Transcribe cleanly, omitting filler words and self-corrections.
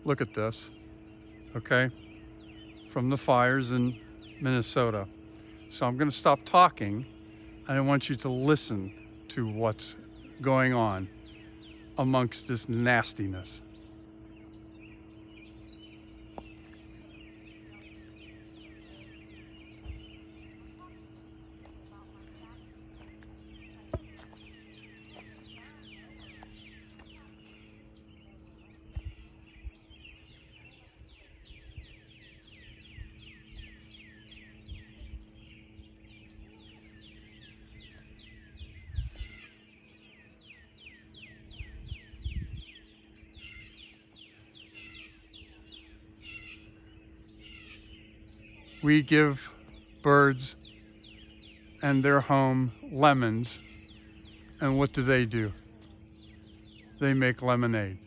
Look at this, okay, from the fires in Minnesota. So I'm going to stop talking, and I want you to listen to what's going on amongst this nastiness. We give birds and their home lemons, and what do? They make lemonade.